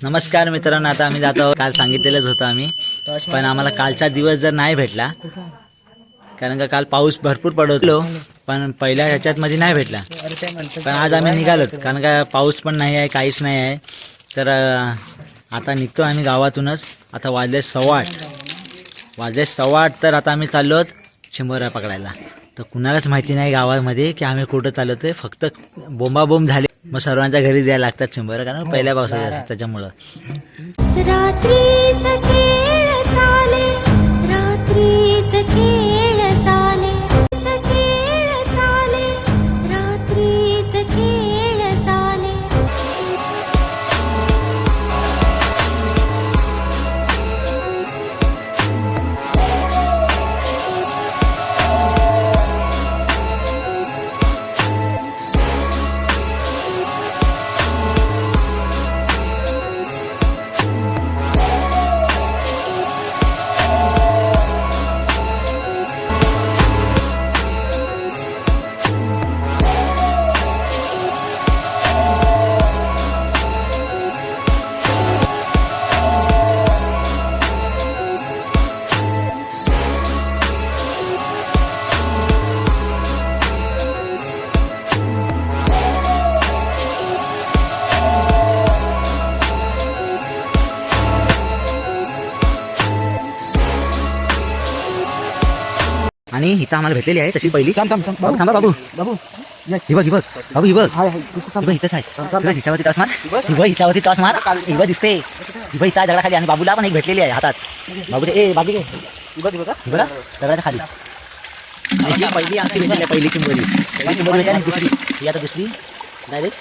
नमस्कार मित्रांनो, आता आम्ही जातो. काल सांगितलेलंच होतं आम्ही, पण आम्हाला कालचा दिवस जर नाही भेटला, कारण का काल पाऊस भरपूर पडतो, पण पहिल्या ह्याच्यात मध्ये नाही भेटला. पण आज आम्ही निघालो, कारण का पाऊस पण नाही आहे, काहीच नाही आहे. तर आता निघतो आम्ही गावातूनच. आता वाजले 8:15 तर आता आम्ही चाललो चिंबोऱ्या पकडायला. तर कुणालाच माहिती नाही गावामध्ये की आम्ही कुठं चालवतोय. फक्त बोंबाबोंब झाले, मग सर्वांच्या घरी द्यायला लागतात चिंबोऱ्या, कारण पहिल्या पावसाळ्यात असतात त्याच्यामुळं. रात्रीस खेळ चाले, रात्रीस खेळ चाले, खेळ चाले, रात्रीस खेळ चाले. आणि इथं आम्हाला भेटलेली आहे तशी पहिली. बाबू थांबा, बाबू बाबू ही बघ बाबू, ही बघ इथंच आहे. हिच्यावरती टॉस मार, हिच्यावरती टॉस मार, हिवा दिसते. हिवा इथं दगडाखाली, आणि बाबूला पण एक भेटलेली आहे हातात. बाबू ए बाबू ही बघा दगडाच्या खाली. पहिली आमची भेटलेली आहे, पहिली चिंबोरी आणि दुसरी ही आता दुसरी डायरेक्ट.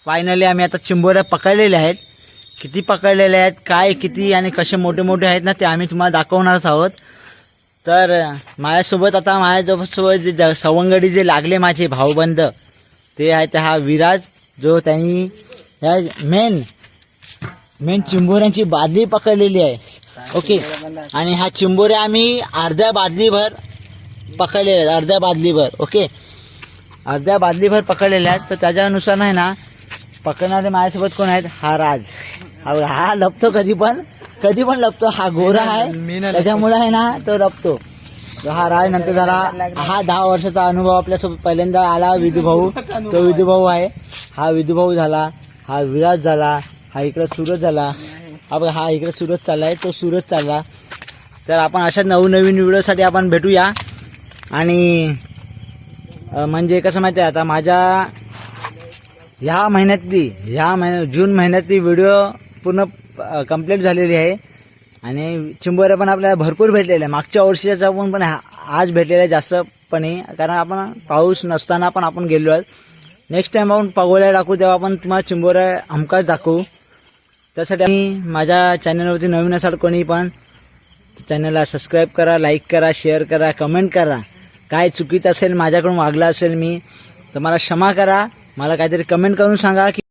फायनली आम्ही आता चिंबोऱ्या पकडलेल्या आहेत. किती पकडलेल्या आहेत, काय किती आणि कसे मोठे मोठे आहेत ना ते आम्ही तुम्हाला दाखवणारच आहोत. तर माझ्यासोबत आता माझ्यासोबत जे सवंगडी जे लागले माझे भाऊबंद ते आहेत हा विराज, जो त्यांनी ह्या मेन चिंबोऱ्यांची बादली पकडलेली आहे. ओके, आणि ह्या चिंबोऱ्या आम्ही अर्ध्या बादलीभर पकडलेल्या आहेत, अर्ध्या बादलीभर. ओके, अर्ध्या बादलीभर पकडलेल्या आहेत. तर त्याच्यानुसार नाही ना पकडणारे माझ्यासोबत कोण आहेत, हा राज. हा लपतो कधी पण लपतो. हा गोरा आहे त्याच्यामुळे आहे ना तो लपतो. हा राज. नंतर झाला हा 10 वर्षाचा अनुभव आपल्यासोबत पहिल्यांदा आला विधूभाऊ, तो विधूभाऊ आहे. हा विधूभाऊ झाला, हा विराज झाला, हा इकडं सूरज झाला. हा इकडे सूरज चालला आहे, तो सूरज चालला. तर आपण अशा नवनवीन व्हिडिओसाठी आपण भेटूया. आणि म्हणजे कसं माहिती आहे, आता माझ्या जून महिन्यातली व्हिडिओ पूर्ण कंप्लीट झालेली आहे. आणि चिंबोऱ्या पण आपल्याला भरपूर भेटलेल्या आहे. मागच्या वर्षीचा पण आज भेटलेला आहे जास्तपणे, कारण आपण पाऊस नसताना पण आपण गेलो आहे. नेक्स्ट टाइम आपण पगोल्या टाकू तेव्हा आपण तुम्हाला चिंबोऱ्या हमखास दाखवू. त्यासाठी आम्ही माझ्या चॅनलवरती नवीन असाल कोणी पण चॅनलला सबस्क्राईब करा, लाईक करा, शेअर करा, कमेंट करा. काय चुकीचं असेल, माझ्याकडून वागलं असेल मी तर मला क्षमा करा. मला काहीतरी कमेंट करून सांगा की